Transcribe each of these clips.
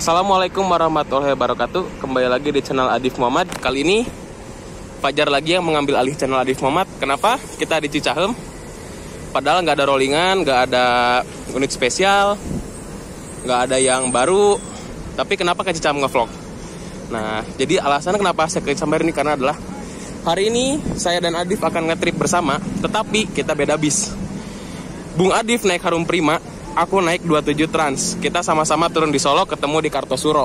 Assalamualaikum warahmatullahi wabarakatuh. Kembali lagi di channel Adif Muhammad. Kali ini Fajar lagi yang mengambil alih channel Adif Muhammad. Kenapa? Kita di Cicahem. Padahal nggak ada rollingan, nggak ada unit spesial, nggak ada yang baru. Tapi kenapa ke Cicahem ngevlog? Nah, jadi alasan kenapa saya ke Cicahem ini karena adalah hari ini saya dan Adif akan nge-trip bersama, tetapi kita beda bis. Bung Adif naik Harum Prima, aku naik 27 Trans. Kita sama-sama turun di Solo, ketemu di Kartosuro.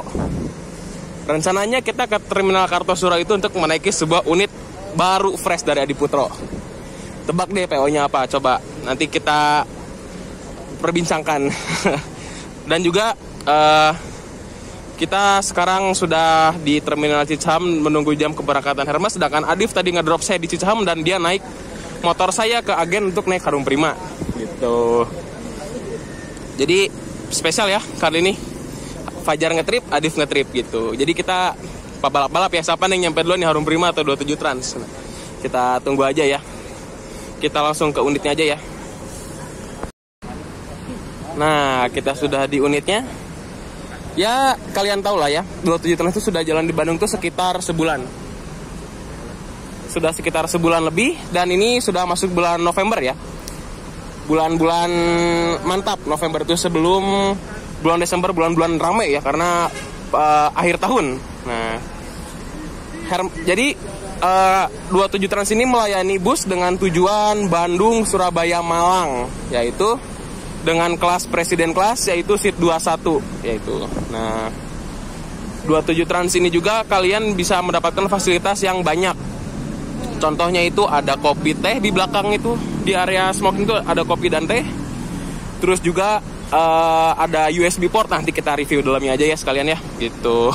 Rencananya kita ke terminal Kartosuro itu untuk menaiki sebuah unit baru fresh dari Adi Putro. Tebak deh PO-nya apa? Coba nanti kita perbincangkan. Dan juga kita sekarang sudah di terminal Cicahem menunggu jam keberangkatan Hermes. Sedangkan Adif tadi ngedrop saya di Cicahem dan dia naik motor saya ke agen untuk naik Harum Prima. Gitu. Jadi spesial ya kali ini. Fajar ngetrip, Adif ngetrip gitu. Jadi kita balap-balap ya, siapa yang nyampe duluan nih Harum Prima atau 27 Trans. Nah, kita tunggu aja ya. Kita langsung ke unitnya aja ya. Nah, kita sudah di unitnya. Ya, kalian tahu lah ya, 27 Trans itu sudah jalan di Bandung tuh sekitar sebulan. Sudah sekitar sebulan lebih, dan ini sudah masuk bulan November ya. Bulan-bulan mantap, November itu sebelum bulan Desember, bulan-bulan ramai ya, karena akhir tahun. Nah, jadi 27 Trans ini melayani bus dengan tujuan Bandung, Surabaya, Malang, yaitu dengan kelas presiden kelas, yaitu seat 21 yaitu. Nah, 27 Trans ini juga kalian bisa mendapatkan fasilitas yang banyak. Contohnya itu ada kopi teh di belakang itu, di area smoking itu ada kopi dan teh. Terus juga ada USB port, nanti kita review dalamnya aja ya sekalian ya gitu.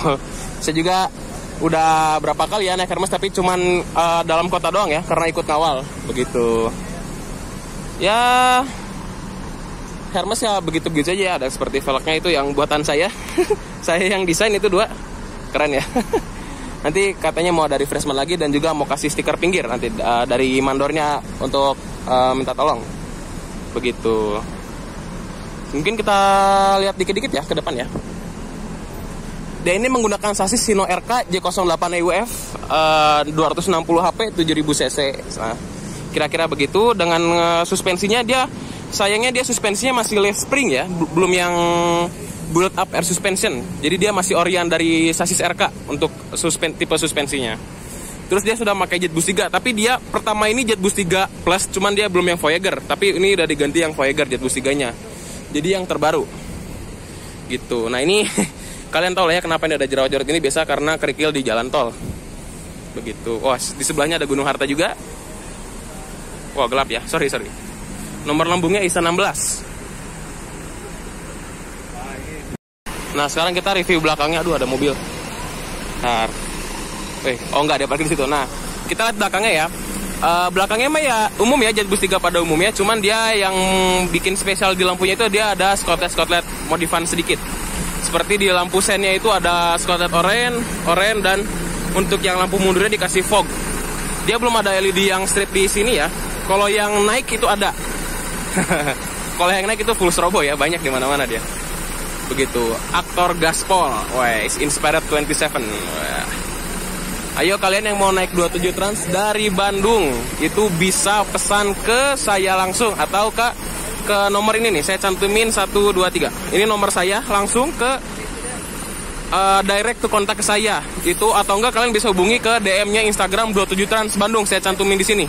Saya juga udah berapa kali ya naik Hermes, tapi cuman dalam kota doang ya, karena ikut ngawal begitu. Ya Hermes ya begitu-begitu aja ya, ada seperti velgnya itu yang buatan saya. Saya yang desain itu dua, keren ya. Nanti katanya mau ada refreshment lagi dan juga mau kasih stiker pinggir nanti dari mandornya untuk minta tolong begitu. Mungkin kita lihat dikit-dikit ya ke depan ya. Dia ini menggunakan sasis Sino RK J08 EUF 260 HP 7000 cc. Nah, kira-kira begitu. Dengan suspensinya dia, sayangnya dia suspensinya masih leaf spring ya, belum yang bullet up air suspension. Jadi dia masih orian dari sasis RK untuk tipe suspensinya. Terus dia sudah pakai Jetboost 3, tapi dia pertama ini Jetboost 3 Plus, cuman dia belum yang Voyager. Tapi ini udah diganti yang Voyager Jetboost 3-nya. Jadi yang terbaru. Gitu. Nah, ini kalian tahu lah ya kenapa ini ada jerawat-jerawat ini, biasa karena kerikil di jalan tol. Begitu. Wah, di sebelahnya ada Gunung Harta juga. Wah, gelap ya. Sorry. Nomor lambungnya ISA 16. Nah, sekarang kita review belakangnya. Aduh, ada mobil. Bentar. Oh enggak, dia parkir di situ. Nah, kita lihat belakangnya ya. Belakangnya mah ya umum ya, Jetboost 3 pada umumnya. Cuman dia yang bikin spesial di lampunya itu dia ada skotlet modifan sedikit. Seperti di lampu sennya itu ada skotlet oranye, dan untuk yang lampu mundurnya dikasih fog. Dia belum ada LED yang strip di sini ya. Kalau yang naik itu ada. Kalau yang naik itu full strobo ya, banyak di mana-mana dia. Begitu. Aktor gaspol, wes Inspired 27. Wah. Ayo kalian yang mau naik 27 Trans dari Bandung itu bisa pesan ke saya langsung atau ke nomor ini nih, saya cantumin 123. Ini nomor saya, langsung ke direct to kontak ke saya itu, atau enggak kalian bisa hubungi ke DM-nya Instagram 27 Trans Bandung, saya cantumin di sini.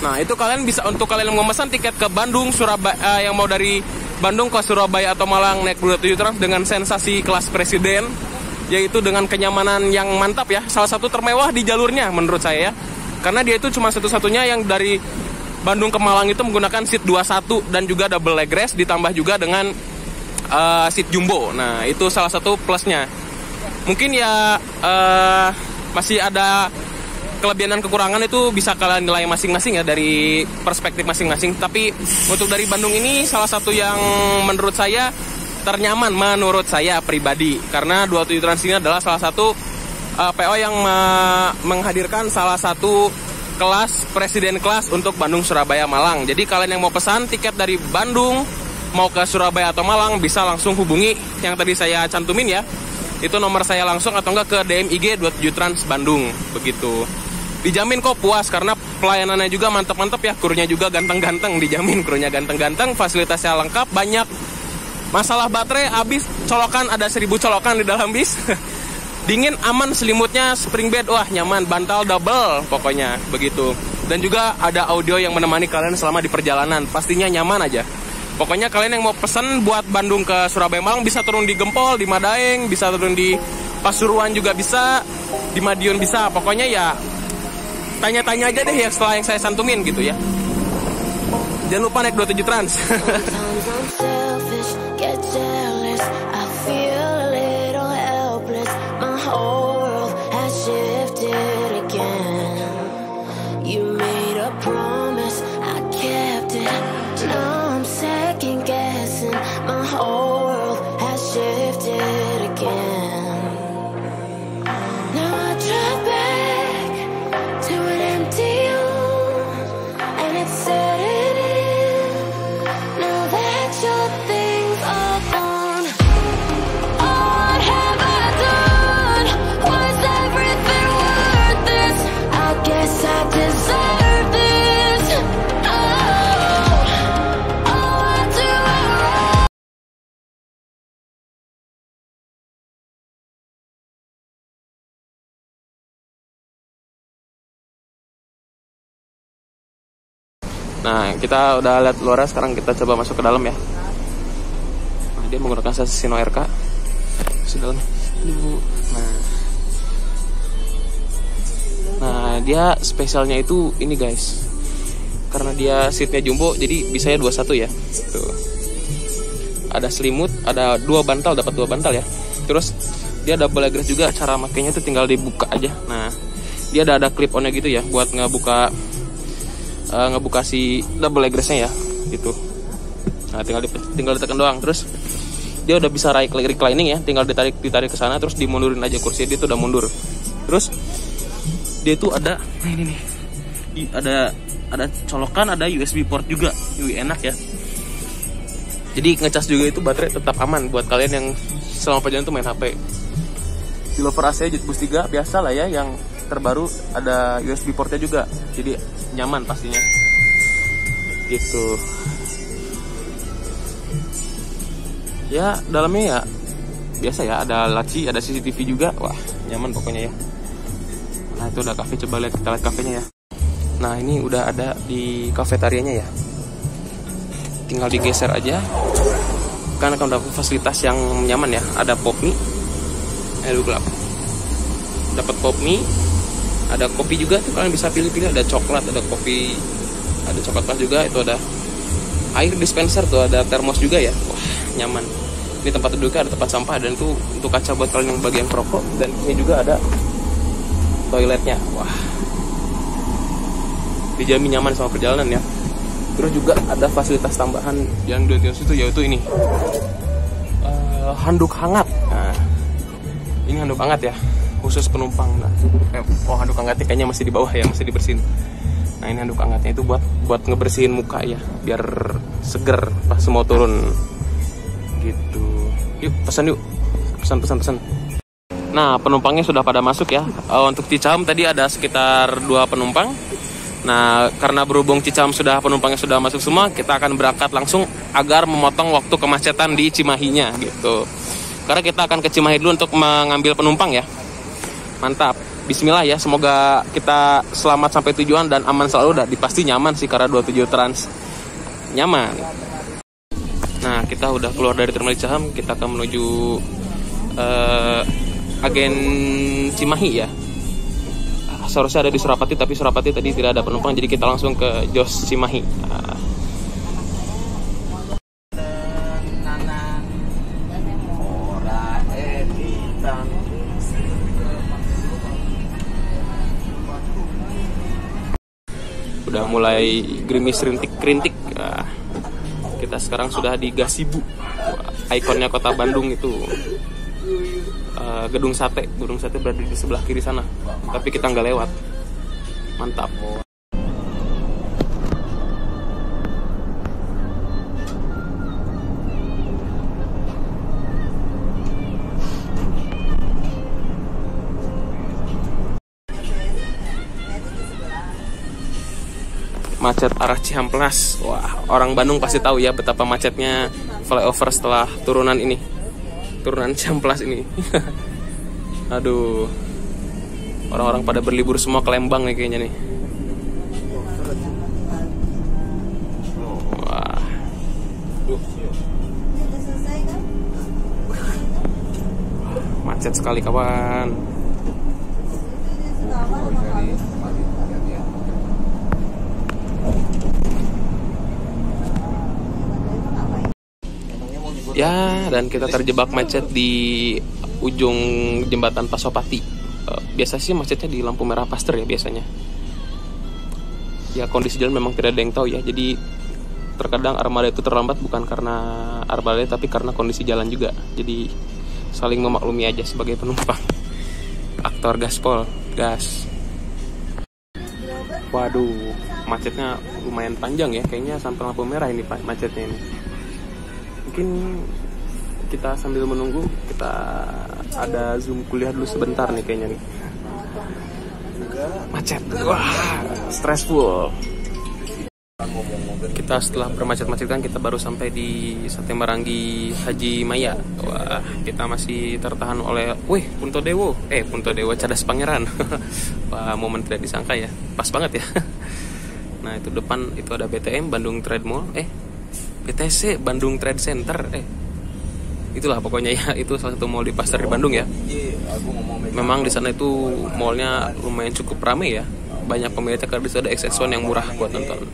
Nah, itu kalian bisa, untuk kalian yang mau pesan tiket ke Bandung, Surabaya, yang mau dari Bandung ke Surabaya atau Malang naik 27 Trans dengan sensasi kelas presiden, yaitu dengan kenyamanan yang mantap ya. Salah satu termewah di jalurnya menurut saya ya. Karena dia itu cuma satu-satunya yang dari Bandung ke Malang itu menggunakan seat 21 dan juga double leg rest, ditambah juga dengan seat jumbo. Nah, itu salah satu plusnya. Mungkin ya masih ada kelebihan dan kekurangan, itu bisa kalian nilai masing-masing ya dari perspektif masing-masing. Tapi untuk dari Bandung ini salah satu yang menurut saya ternyaman menurut saya pribadi, karena 27 Trans ini adalah salah satu PO yang menghadirkan salah satu kelas presiden kelas untuk Bandung, Surabaya, Malang. Jadi kalian yang mau pesan tiket dari Bandung mau ke Surabaya atau Malang bisa langsung hubungi yang tadi saya cantumin ya, itu nomor saya langsung atau enggak ke DM IG 27 Trans Bandung begitu. Dijamin kok puas karena pelayanannya juga mantep-mantep ya, krunya juga ganteng-ganteng, dijamin krunya ganteng-ganteng, fasilitasnya lengkap, banyak. Masalah baterai habis colokan, ada 1000 colokan di dalam bis. Dingin, aman, selimutnya spring bed, wah nyaman, bantal double pokoknya begitu. Dan juga ada audio yang menemani kalian selama di perjalanan, pastinya nyaman aja. Pokoknya kalian yang mau pesen buat Bandung ke Surabaya Malang bisa turun di Gempol, di Madaeng, bisa turun di Pasuruan juga bisa, di Madiun bisa. Pokoknya ya tanya-tanya aja deh ya setelah yang saya santumin gitu ya. Jangan lupa naik 27 Trans. Get jealous, I feel a little helpless. My whole world has shifted again. You made a promise, I kept it. Now I'm second guessing. My whole world has shifted again. Now I drive back to an empty room, and it's setting in. Now that you're things are gone. Oh, what have I done? Was everything worth this? I guess I deserve this. Oh, what do I wrong? Nah, kita udah lihat luar, sekarang kita coba masuk ke dalam ya. Nah, dia menggunakan stasiun Sino RK. Sudah. Nah, dia spesialnya itu ini guys. Karena dia seatnya jumbo, jadi bisanya 21 ya. Tuh. Ada selimut, ada 2 bantal, dapat 2 bantal ya. Terus dia double leg rest juga, cara makainya tuh tinggal dibuka aja. Nah, dia ada clip onnya gitu ya, buat ngebuka si double leg restnya ya gitu. Nah, tinggal ditekan doang. Terus dia udah bisa reclining ya, tinggal ditarik ke sana, terus dimundurin aja kursinya, dia tuh udah mundur. Terus dia tuh ada ini nih, ada colokan, ada USB port juga. Enak ya. Jadi ngecas juga itu baterai tetap aman buat kalian yang selama perjalanan tuh main HP. Di lover AC Jet Boost 3 biasa lah ya, yang terbaru ada USB portnya juga, jadi nyaman pastinya gitu ya. Dalamnya ya biasa ya, ada laci, ada CCTV juga, wah nyaman pokoknya ya. Nah, itu udah cafe, coba kita lihat kafenya ya. Nah, ini udah ada di kafetarianya ya, tinggal digeser aja karena akan dapat fasilitas yang nyaman ya. Ada pop mie, gelap, dapat pop mie, ada kopi juga tuh, kalian bisa pilih-pilih, ada coklat, ada kopi, ada coklat pas juga, itu ada air dispenser tuh, ada termos juga ya. Wah, nyaman. Ini tempat duduknya ada tempat sampah, dan itu untuk kaca buat kalian yang bagian perokok, dan ini juga ada toiletnya. Wah, dijamin nyaman sama perjalanan ya. Terus juga ada fasilitas tambahan yang di situ, yaitu ini handuk hangat. Nah, ini handuk hangat ya, khusus penumpang. Nah, handuk hangatnya kayaknya masih di bawah ya, masih dibersihin. Nah, ini handuk hangatnya itu buat ngebersihin muka ya, biar seger pas mau turun gitu. Yuk pesan yuk, pesan. Nah, penumpangnya sudah pada masuk ya. Untuk Cicahem tadi ada sekitar 2 penumpang. Nah, karena berhubung Cicahem penumpangnya sudah masuk semua, kita akan berangkat langsung agar memotong waktu kemacetan di Cimahinya gitu. Karena kita akan ke Cimahi dulu untuk mengambil penumpang ya. Mantap, bismillah ya, semoga kita selamat sampai tujuan dan aman selalu. Pasti nyaman sih karena 27 Trans nyaman. Nah, kita udah keluar dari Terminal Cicahem, kita akan menuju agen Cimahi ya. Seharusnya ada di Surapati, tapi Surapati tadi tidak ada penumpang, jadi kita langsung ke Jos Cimahi. Udah mulai gerimis rintik-rintik. Kita sekarang sudah di Gasibu, ikonnya kota Bandung itu. Gedung sate berada di sebelah kiri sana, tapi kita nggak lewat. Mantap. Macet arah Cihamplas. Wah, orang Bandung pasti tahu ya betapa macetnya flyover setelah turunan ini. Turunan Cihamplas ini. Aduh. Orang-orang pada berlibur semua ke Lembang nih kayaknya nih. Wah. Macet sekali kawan. Ya, dan kita terjebak macet di ujung jembatan Pasopati. Biasa sih macetnya di lampu merah Pasteur ya biasanya. Ya kondisi jalan memang tidak ada yang tahu ya. Jadi terkadang armada itu terlambat bukan karena armada tapi karena kondisi jalan juga. Jadi saling memaklumi aja sebagai penumpang. Aktor gaspol, gas. Waduh, macetnya lumayan panjang ya. Kayaknya sampai lampu merah ini Pak macetnya ini. Mungkin kita sambil menunggu, kita ada Zoom kuliah dulu sebentar nih kayaknya nih. Macet, wah, stressful. Kita setelah bermacet-macetan kita baru sampai di Sate Marangi Haji Maya. Wah, kita masih tertahan oleh, Punto Dewo Cadas Pangeran. Wah, momen tidak disangka ya, pas banget ya. Nah itu depan itu ada BTM Bandung Trade Mall, BTC Bandung Trade Center, itulah pokoknya ya, itu salah satu mall di Pasteur di Bandung ya. Memang di sana itu mallnya lumayan cukup ramai ya, banyak pemiliknya karena di sana ada XS1 yang murah buat nonton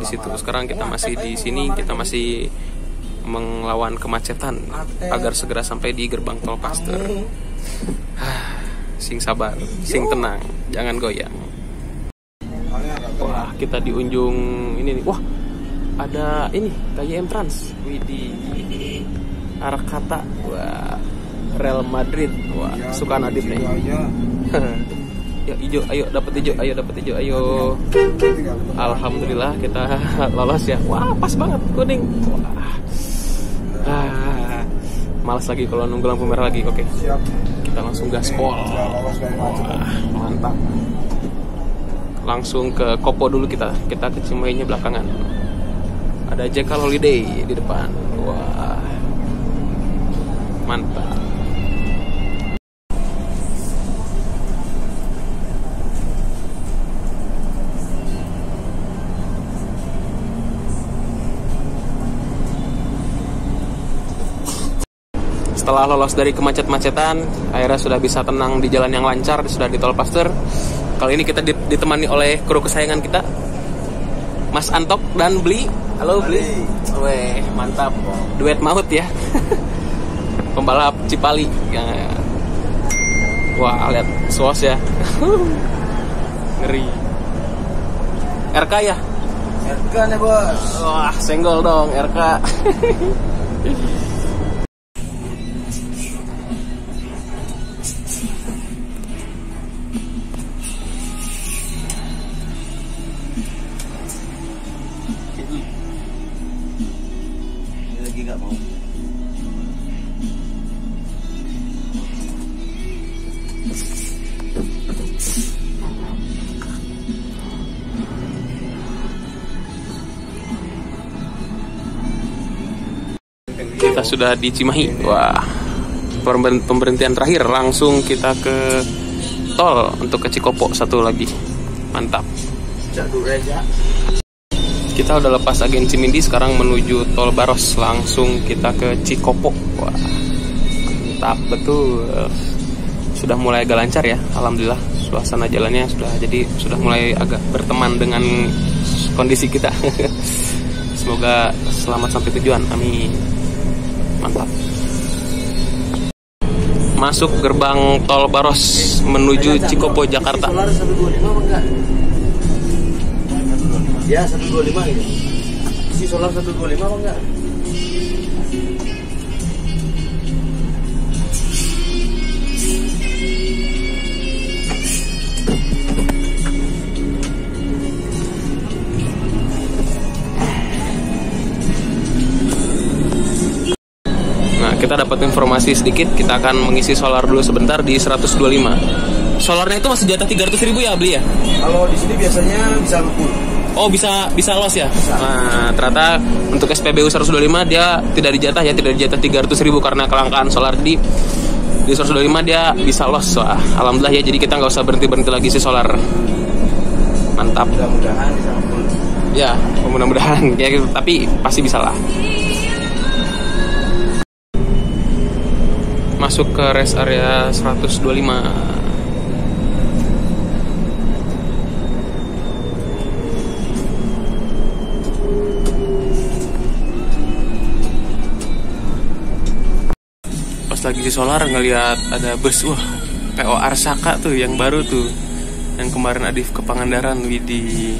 di situ. Sekarang kita masih di sini, kita masih melawan kemacetan agar segera sampai di gerbang tol Pasteur. Sing sabar, sing tenang, jangan goyang. Wah, kita di ujung ini nih. Wah, ada ini KYM Trans. Widih. Arah kata. Wah, Real Madrid. Wah, suka Nadib nih. Ya hijau, ayo dapat hijau, ayo. Alhamdulillah kita lolos ya. Wah, pas banget kuning. Wah. Males lagi kalau nunggu lampu merah lagi. Oke. Kita langsung gaspol. Wah, mantap. Langsung ke Kopo dulu kita ke Cimahinya belakangan. Ada JK Holiday di depan. Wah, mantap. Setelah lolos dari kemacet-macetan, akhirnya sudah bisa tenang di jalan yang lancar, sudah di tol Pasteur. Kali ini kita ditemani oleh kru kesayangan kita, Mas Antok dan Bli. Halo Bli. Weh, mantap. Duet maut ya. Pembalap Cipali. Ya. Wah, lihat suas ya. Ngeri. RK ya? RK nih bos. Wah, senggol dong RK. Nggak mau. Kita sudah di Cimahi. Wah, pemberhentian terakhir. Langsung kita ke tol untuk ke Cikopo satu lagi. Mantap. Kita udah lepas agen Cimindi, sekarang menuju tol Baros. Langsung kita ke Cikopo. Wah, mantap betul. Sudah mulai agak lancar ya, alhamdulillah. Suasana jalannya sudah mulai agak berteman dengan kondisi kita. Semoga selamat sampai tujuan, amin. Mantap. Masuk gerbang tol Baros menuju Cikopo, Jakarta. Solar 125 apa enggak? Ya 125 gitu. Isi solar 125 apa enggak? Nah, kita dapat informasi sedikit, kita akan mengisi solar dulu sebentar di 125. Solarnya itu masih jatah 300.000 ya, Beli ya? Kalau di sini biasanya bisa 50. Oh, bisa los ya? Nah, ternyata untuk SPBU 125 dia tidak dijatah ya, tidak dijatah 300.000 karena kelangkaan solar di 125 dia bisa los. Wah, alhamdulillah ya, jadi kita nggak usah berhenti lagi sih solar. Mantap. Mudah-mudahan bisa full. Ya, mudah-mudahan ya, tapi pasti bisa lah. Masuk ke rest area 125. Pas lagi di solar ngelihat ada bus, wah, PO Arsaka tuh yang baru tuh, yang kemarin Adif ke Pangandaran, Widi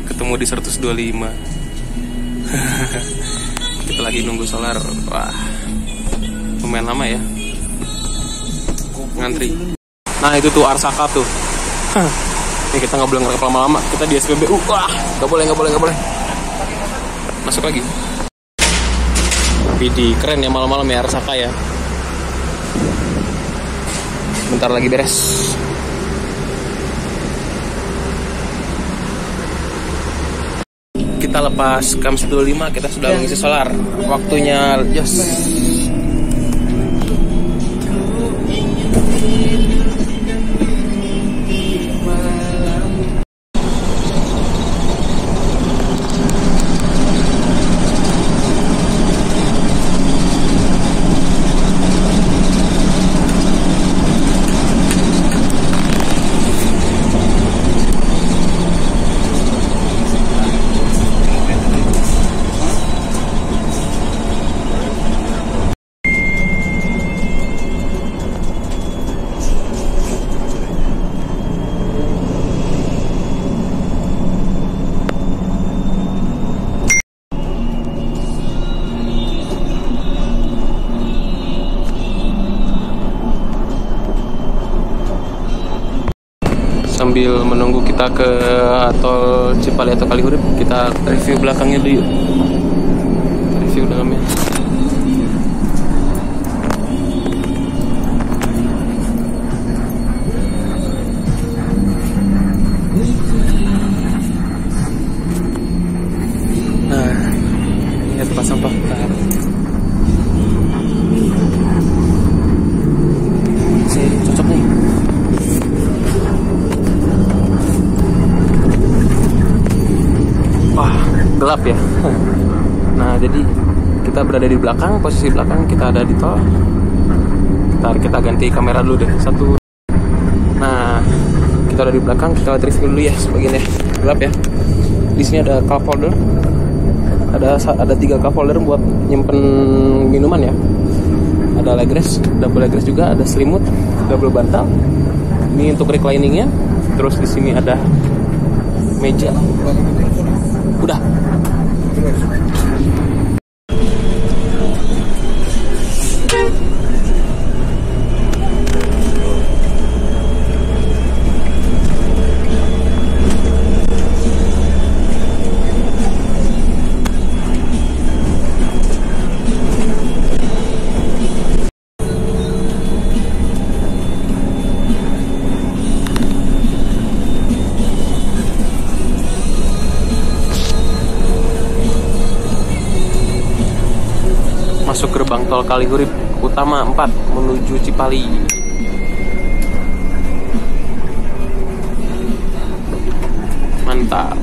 ketemu di 125. Kita lagi nunggu solar, wah, lumayan lama ya ngantri. Nah itu tuh Arsaka tuh. Ini kita nggak boleh ngerekam lama-lama, kita di SPBU. Wah, nggak boleh. Masuk lagi. Widi keren ya, malam-malam ya Arsaka ya. Bentar lagi beres. Kita lepas KAM 125, kita sudah mengisi solar. Waktunya jos. Sambil menunggu kita ke tol Cipali atau Kalihurip, kita review belakangnya dulu yuk. Review dalamnya. Nah, ini tempat sampah. Sini cocok nih. Wah, gelap ya. Nah, jadi kita berada di belakang, posisi belakang, kita ada di tol. Kita ganti kamera dulu deh, satu. Nah, kita ada di belakang, kita lihat review dulu ya sebagiannya. Gelap ya. Di sini ada cup holder. Ada 3 cup holder buat nyimpen minuman ya. Ada leg rest, double leg rest juga, ada selimut, double bantal. Ini untuk recliningnya. Terus di sini ada meja. Udah. Masuk gerbang tol Kalihurip utama 4 menuju Cipali. Mantap.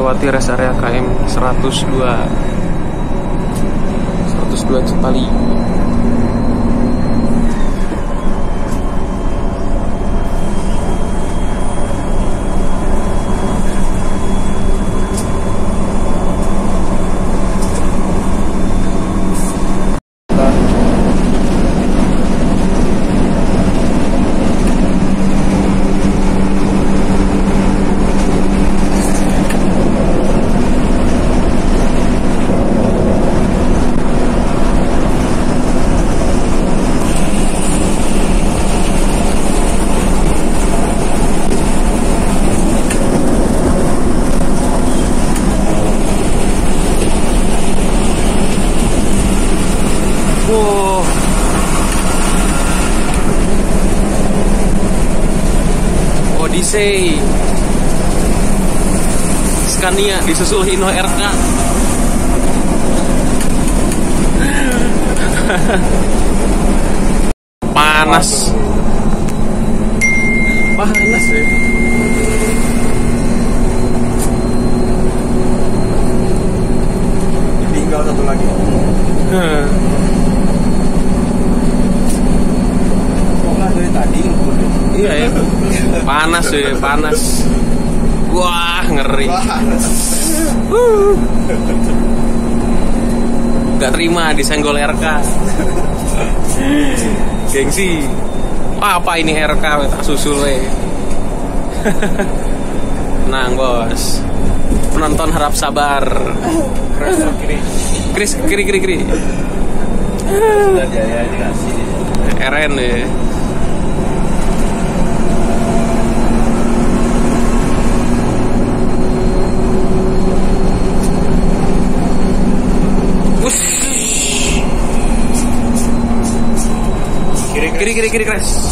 melewati rest area KM 102 Cipali. Odyssey Scania disusul Hino RK. Panas ya. Tinggal satu lagi. Dari tadi Iya ya. Panas ya, panas. Wah, ngeri. Gak terima disenggol RK. Gengsi. Apa ini RK tak susul we. Tenang, Bos. Penonton harap sabar. Kris kiri. Sudah Jaya dikasih. RN ya. Kiri keras.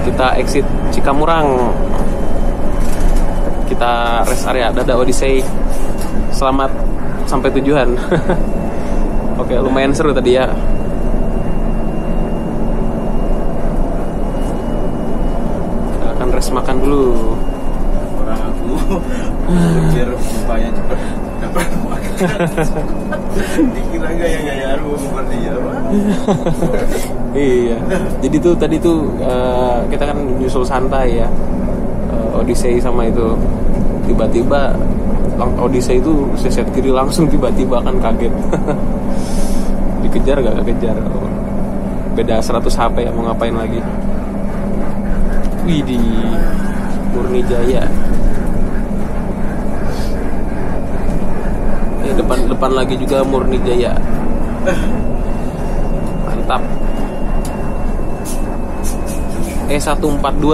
Kita exit Cikamurang, kita rest area Dada Odyssey. Selamat sampai tujuan. Oke, lumayan seru tadi ya. Kita akan rest makan dulu. Orang aku biar upaya cepat dapat makan. Dikira gaya rumah seperti ya. Iya. Jadi tuh tadi tuh kita kan nyusul santai ya. Odyssey sama itu. Tiba-tiba Odyssey itu seset kiri langsung, tiba-tiba kan kaget. Dikejar gak kejar. Beda 100 HP ya, mau ngapain lagi. Widih, Murni Jaya. Depan lagi juga Murni Jaya. Mantap. E142.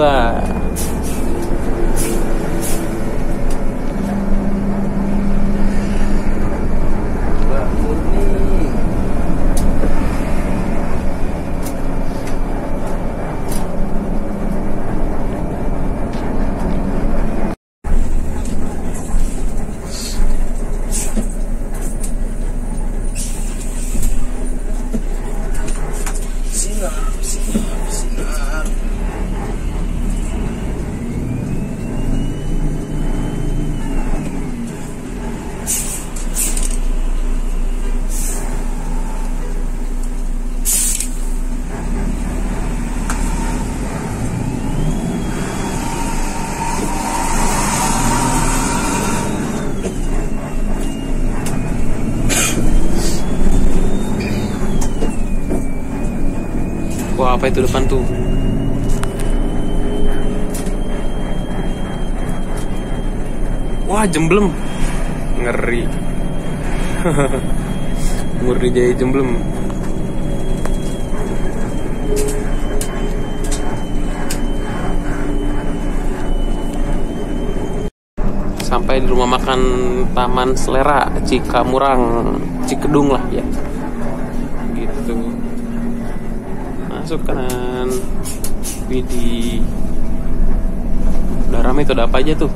Wah, apa itu depan tuh? Wah, Jemblem. Ngeri. Murni Jaya Jemblem. sampai di rumah makan Taman Selera Cikamurang, Cikedung lah ya. Gitu. Masuk kanan. Widih. Udah rame tuh, ada apa aja tuh?